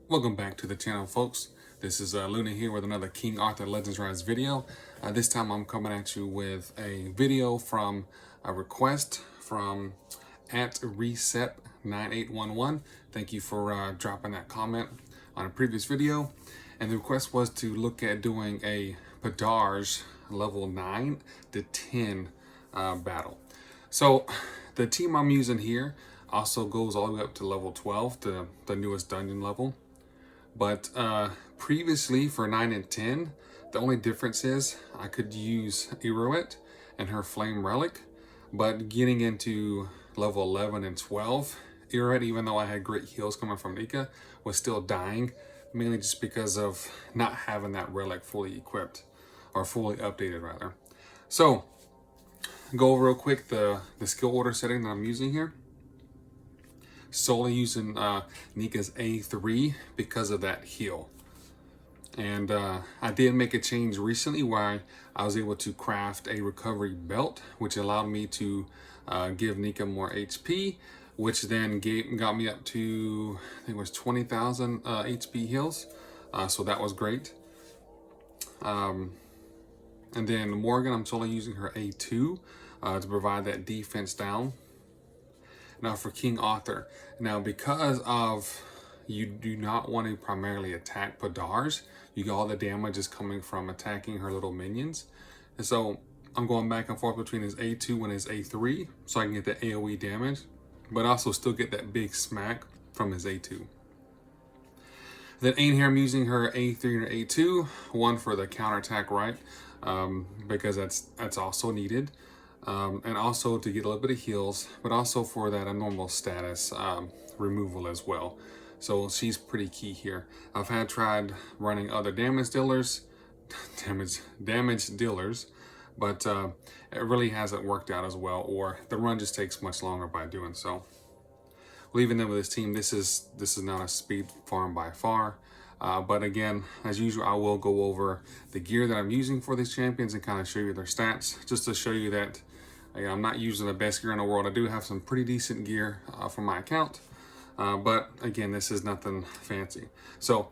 Welcome back to the channel, folks. This is Luna here with another King Arthur Legends Rise video. This time I'm coming at you with a video from a request from @recep9811. Thank you for dropping that comment on a previous video. And the request was to look at doing a Podarge level 9 to 10 battle. So the team I'm using here also goes all the way up to level 12, to the newest dungeon level. But previously for 9 and 10, the only difference is I could use Iroet and her Flame Relic. But getting into level 11 and 12, Iroet, even though I had great heals coming from Nika, was still dying, mainly just because of not having that relic fully equipped, or fully updated rather. So, go over real quick the skill order setting that I'm using here. Solely using Nika's A3 because of that heal. And I did make a change recently where I was able to craft a recovery belt, which allowed me to give Nika more HP, which then got me up to, I think it was 20,000 HP heals. So that was great. And then Morgan, I'm solely using her A2 to provide that defense down. Now for King Arthur, now because of you do not want to primarily attack Podarge, you get all the damage is coming from attacking her little minions. And so I'm going back and forth between his A2 and his A3 so I can get the AoE damage, but also still get that big smack from his A2. Then Ain here, I'm using her A3 and her A2, one for the counterattack, right? Because that's also needed. And also to get a little bit of heals, but also for that normal status removal as well. So she's pretty key here. I've tried running other damage dealers, but it really hasn't worked out as well, or the run just takes much longer by doing so. Leaving them with this team, this is not a speed farm by far. But again, as usual, I will go over the gear that I'm using for these champions and kind of show you their stats, just to show you that I'm not using the best gear in the world. I do have some pretty decent gear for my account, but again, this is nothing fancy. So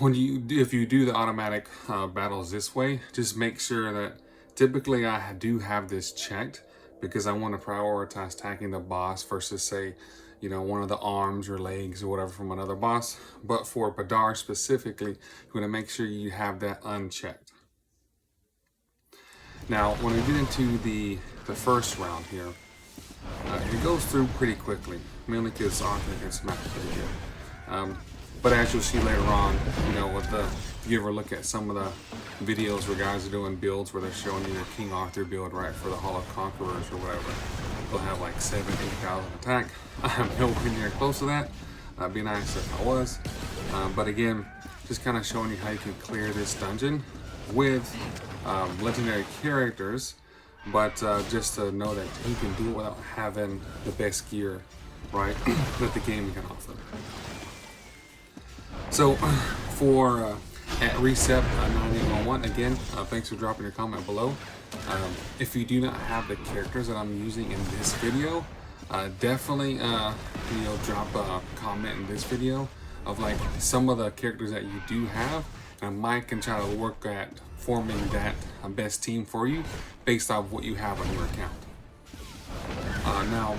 if you do the automatic battles this way, just make sure that typically I do have this checked, because I want to prioritize attacking the boss versus, say, one of the arms or legs or whatever from another boss. But for Podarge specifically, you want to make sure you have that unchecked. Now, when we get into the first round here, it goes through pretty quickly, mainly because Arthur can smack pretty good. But as you'll see later on, if you ever look at some of the videos where guys are doing builds where they're showing you their King Arthur build, right, for the Hall of Conquerors or whatever, they'll have like 7,000-8,000 attack. I'm nowhere near close to that. That'd be nice if I was. But again, just kind of showing you how you can clear this dungeon with legendary characters, but just to know that you can do it without having the best gear, right, that the game can offer. So for @recep9811, again, thanks for dropping your comment below. If you do not have the characters that I'm using in this video, definitely drop a comment in this video of like some of the characters that you do have, and Mike can try to work at forming that best team for you based off what you have on your account. Now,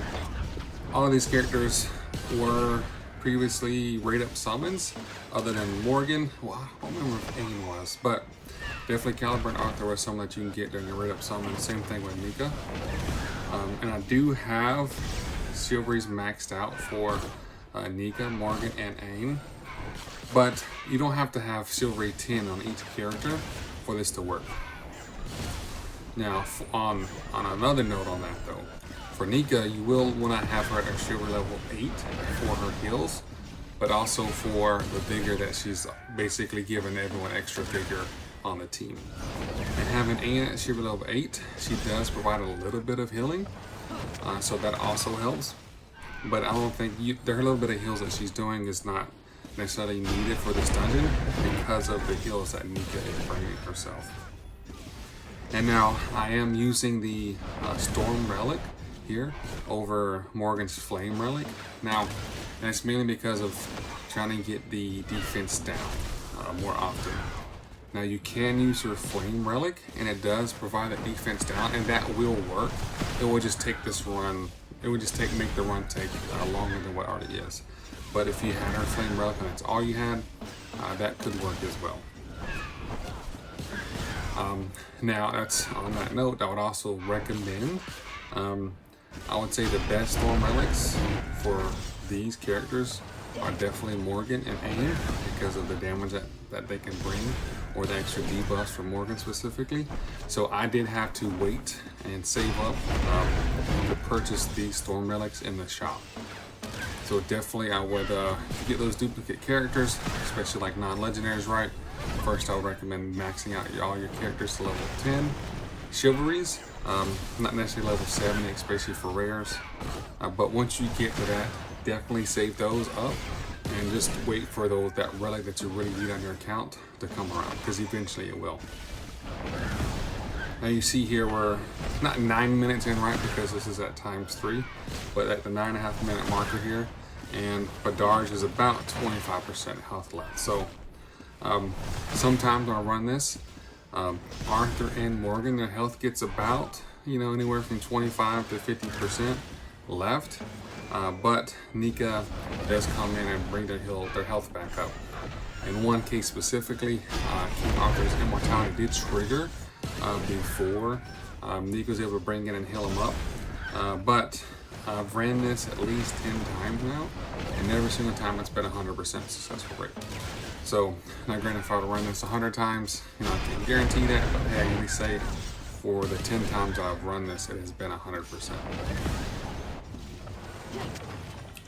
all of these characters were previously rate-up summons, other than Morgan. Well, I don't remember if Ain was, but definitely Caliber and Arthur was some that you can get during your rate-up summon. Same thing with Nika. And I do have Silveries maxed out for Nika, Morgan, and Ain. But you don't have to have Silvery 10 on each character for this to work. Now, on another note on that though, for Nika, you will want to have her at Silver level 8 for her heals, but also for the vigor that she's basically giving everyone extra vigor on the team. And having Ain at Silver level 8, she does provide a little bit of healing, so that also helps. But I don't think her little bit of heals that she's doing is not necessarily needed for this dungeon because of the heals that Nika is bringing herself. And now I am using the Storm Relic here over Morgan's Flame Relic. Now, and it's mainly because of trying to get the defense down more often. Now you can use your Flame Relic, and it does provide that defense down, and that will work. It will just take this run, it would just make the run take longer than what already is. But if you had her Flame Relic and that's all you had, that could work as well. Now that's on that note, I would also recommend, I would say the best Storm Relics for these characters are definitely Morgan and Aim, because of the damage that they can bring, or the extra debuffs for Morgan specifically. So I did have to wait and save up to purchase these Storm Relics in the shop. So definitely I would get those duplicate characters, especially like non-legendaries, right? First I would recommend maxing out all your characters to level 10. Chivalries, not necessarily level 70, especially for rares. But once you get to that, definitely save those up and just wait for that relic that you really need on your account to come around, because eventually it will. Now you see here we're not 9 minutes in, right, because this is at ×3, but at the 9.5 minute marker here, and Podarge is about 25% health left. So sometimes when I run this, Arthur and Morgan, their health gets about, anywhere from 25 to 50% left. But Nika does come in and bring their health back up. In one case specifically, King Arthur's immortality did trigger before Nika was able to bring in and heal him up. But I've ran this at least 10 times now, and every single time it's been 100% successful rate. So, now granted, if I were to run this 100 times, I can't guarantee that, but hey, I can at least say for the 10 times I've run this, it has been 100%.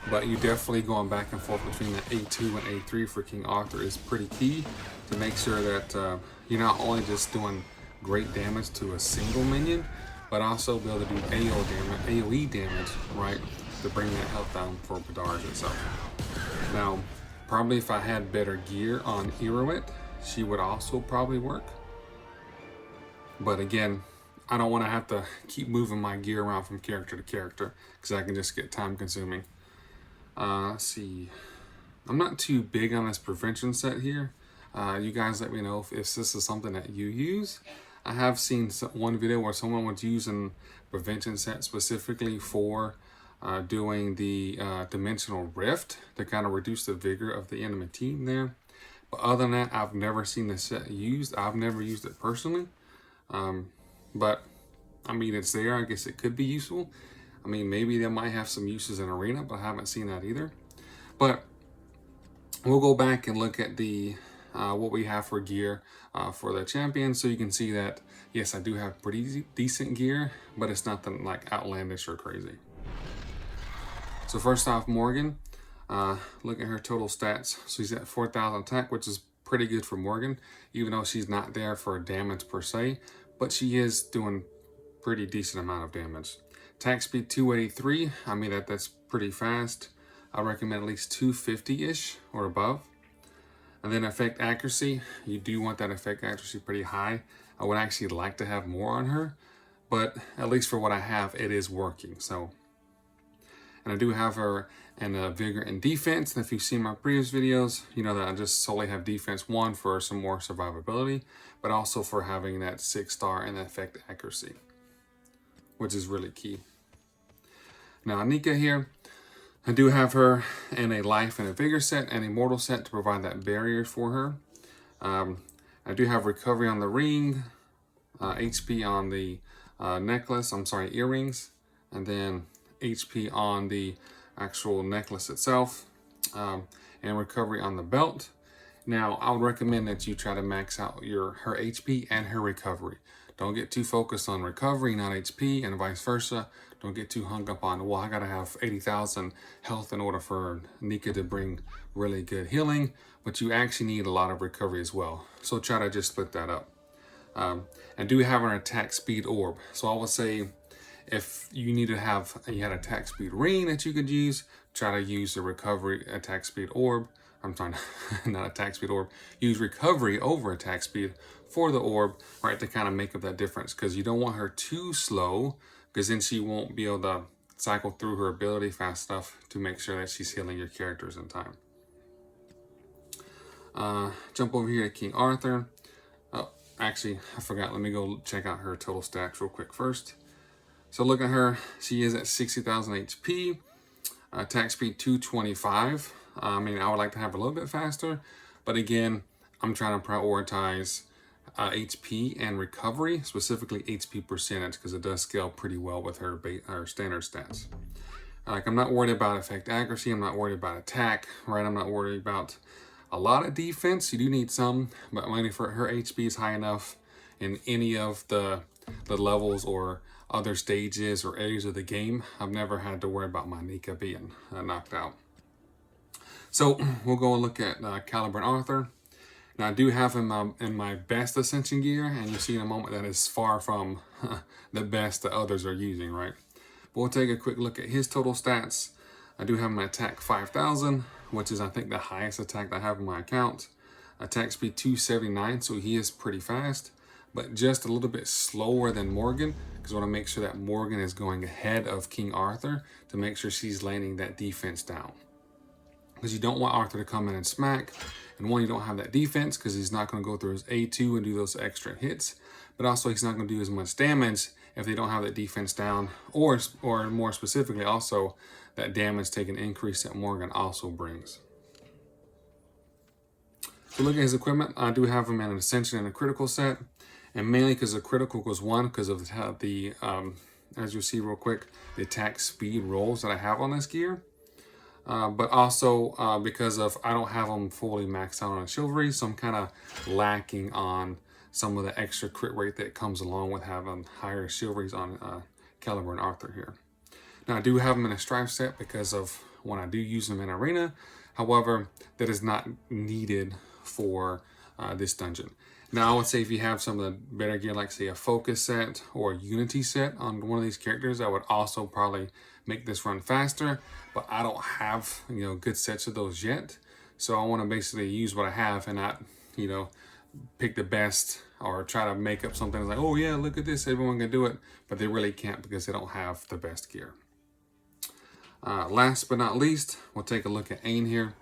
But you definitely going back and forth between the A2 and A3 for King Arthur is pretty key to make sure that you're not only just doing great damage to a single minion, but also be able to do AoE damage, right, to bring that health down for Podarge itself. Now, probably if I had better gear on Iroet, she would also probably work. But again, I don't want to have to keep moving my gear around from character to character, because I can just get time consuming. Let's see. I'm not too big on this prevention set here. You guys let me know if this is something that you use. I have seen one video where someone was using prevention set specifically for doing the dimensional rift to kind of reduce the vigor of the enemy team there. But other than that, I've never seen this set used. I've never used it personally. But I mean, it's there. I guess it could be useful. I mean, maybe they might have some uses in arena, but I haven't seen that either. But we'll go back and look at the what we have for gear for the champion, so you can see that yes, I do have pretty decent gear, but it's nothing like outlandish or crazy. So first off, Morgan, look at her total stats. So she's at 4,000 attack, which is pretty good for Morgan, even though she's not there for damage per se, but she is doing pretty decent amount of damage. Attack speed 283, I mean that's pretty fast. I recommend at least 250-ish or above. And then effect accuracy, you do want that effect accuracy pretty high. I would actually like to have more on her, but at least for what I have, it is working. So, and I do have her in vigor and defense. And if you've seen my previous videos, you know that I just solely have defense 1 for some more survivability, but also for having that 6-star and that effect accuracy, which is really key. Now Nika here, I do have her in a life and a vigor set and a mortal set to provide that barrier for her. I do have recovery on the ring, HP on the earrings, and then HP on the actual necklace itself, and recovery on the belt. Now, I would recommend that you try to max out her HP and her recovery. Don't get too focused on recovery, not HP, and vice versa. Don't get too hung up on, well, I gotta have 80,000 health in order for Nika to bring really good healing, but you actually need a lot of recovery as well. So try to just split that up. And do have an attack speed orb. So I would say if you need to have, you had attack speed ring that you could use, try to use the recovery attack speed orb. I'm sorry, not attack speed orb. Use recovery over attack speed for the orb, right, to kind of make up that difference, because you don't want her too slow because then she won't be able to cycle through her ability fast enough to make sure that she's healing your characters in time. Jump over here to King Arthur. Oh, actually, I forgot. Let me go check out her total stats real quick first. So look at her. She is at 60,000 HP. Attack speed 225. I mean, I would like to have a little bit faster, but again, I'm trying to prioritize HP and recovery, specifically HP percentage, because it does scale pretty well with her standard stats. Like, I'm not worried about effect accuracy. I'm not worried about attack, right? I'm not worried about a lot of defense. You do need some, but mainly for her HP is high enough in any of the levels or other stages or areas of the game. I've never had to worry about my Nika being knocked out. So we'll go and look at Caliber and Arthur. Now I do have him in my best Ascension gear, and you'll see in a moment that is far from the best that others are using, right? But we'll take a quick look at his total stats. I do have my attack 5,000, which is I think the highest attack that I have in my account. Attack speed 279, so he is pretty fast, but just a little bit slower than Morgan, because I want to make sure that Morgan is going ahead of King Arthur to make sure she's landing that defense down. Because you don't want Arthur to come in and smack, and one, you don't have that defense because he's not going to go through his A2 and do those extra hits, but also he's not going to do as much damage if they don't have that defense down, or more specifically also that damage taken increase that Morgan also brings. So look at his equipment. I do have him in an Ascension and a critical set, and mainly because the critical goes one because of the as you see real quick, the attack speed rolls that I have on this gear. But also because of I don't have them fully maxed out on chivalry, so I'm kind of lacking on some of the extra crit rate that comes along with having higher chivalries on Caliber and Arthur here. Now I do have them in a strife set because of when I do use them in arena. However, that is not needed for this dungeon. Now I would say if you have some of the better gear, like say a focus set or a unity set on one of these characters, that would also probably make this run faster, but I don't have, good sets of those yet. So I want to basically use what I have and not, pick the best or try to make up something like, oh yeah, look at this, everyone can do it, but they really can't because they don't have the best gear. Last but not least, we'll take a look at Ain here.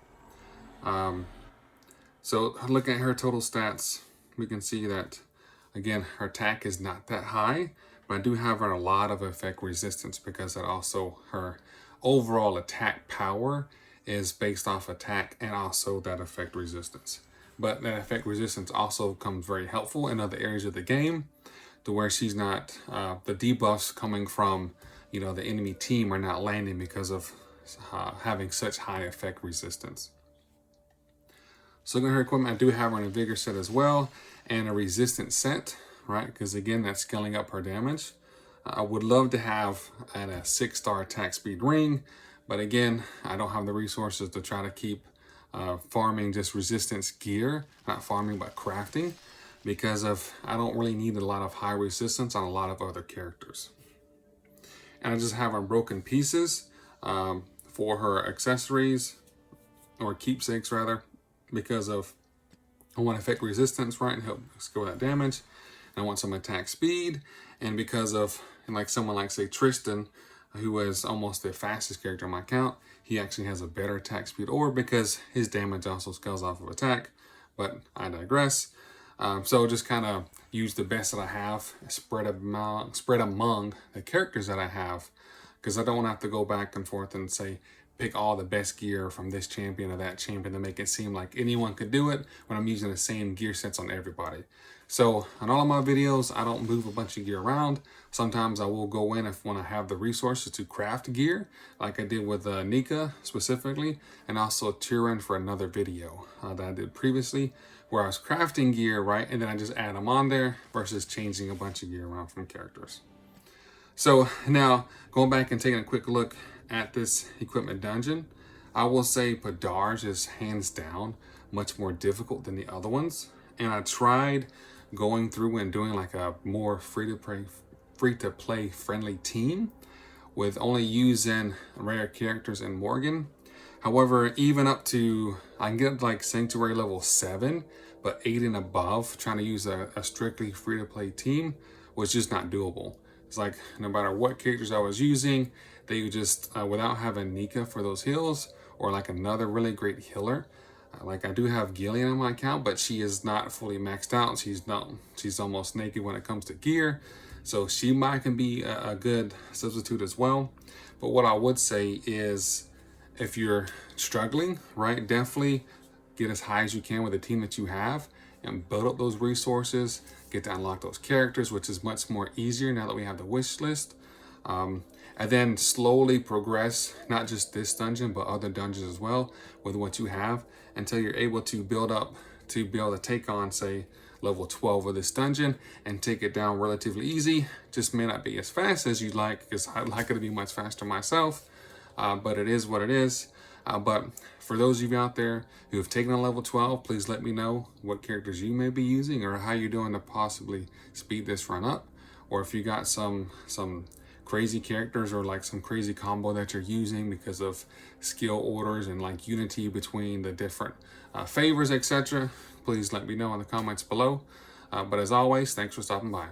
So looking at her total stats, we can see that, again, her attack is not that high, but I do have her a lot of effect resistance because that also her overall attack power is based off attack and also that effect resistance. But that effect resistance also comes very helpful in other areas of the game to where she's not, the debuffs coming from, the enemy team are not landing because of having such high effect resistance. So looking at her equipment, I do have her in a vigor set as well and a resistance set, right? Because again, that's scaling up her damage. I would love to have at a 6-star attack speed ring, but again, I don't have the resources to try to keep farming just resistance gear, not farming, but crafting, because I don't really need a lot of high resistance on a lot of other characters. And I just have her broken pieces for her accessories, or keepsakes rather, because of I want effect resistance, right, and help scale that damage. And I want some attack speed, and because of, and like someone like say Tristan, who is almost the fastest character on my account, he actually has a better attack speed, or because his damage also scales off of attack, but I digress. So just kind of use the best that I have, spread among the characters that I have, because I don't want to have to go back and forth and say, pick all the best gear from this champion or that champion to make it seem like anyone could do it when I'm using the same gear sets on everybody. So on all of my videos, I don't move a bunch of gear around. Sometimes I will go in when I have the resources to craft gear, like I did with Nika specifically, and also Tyrion for another video that I did previously, where I was crafting gear, right, and then I just add them on there versus changing a bunch of gear around from characters. So now going back and taking a quick look at this equipment dungeon, I will say Podarge is hands down much more difficult than the other ones. And I tried going through and doing like a more free-to-play friendly team with only using rare characters and Morgan. However, even up to, I can get like Sanctuary level 7, but 8 and above, trying to use a strictly free-to-play team was just not doable. It's like no matter what characters I was using, they would just, without having Nika for those heals, or like another really great healer. Like I do have Gillian on my account, but she is not fully maxed out. She's almost naked when it comes to gear. So she might can be a good substitute as well. But what I would say is if you're struggling, right, definitely get as high as you can with the team that you have and build up those resources, get to unlock those characters, which is much more easier now that we have the wish list. And then slowly progress, not just this dungeon, but other dungeons as well with what you have until you're able to build up to be able to take on, say, level 12 of this dungeon and take it down relatively easy. Just may not be as fast as you'd like, because I'd like it to be much faster myself, but it is what it is. But for those of you out there who have taken a level 12, please let me know what characters you may be using or how you're doing to possibly speed this run up. Or if you got some crazy characters or like some crazy combo that you're using because of skill orders and like unity between the different favors, etc. Please let me know in the comments below. But as always, thanks for stopping by.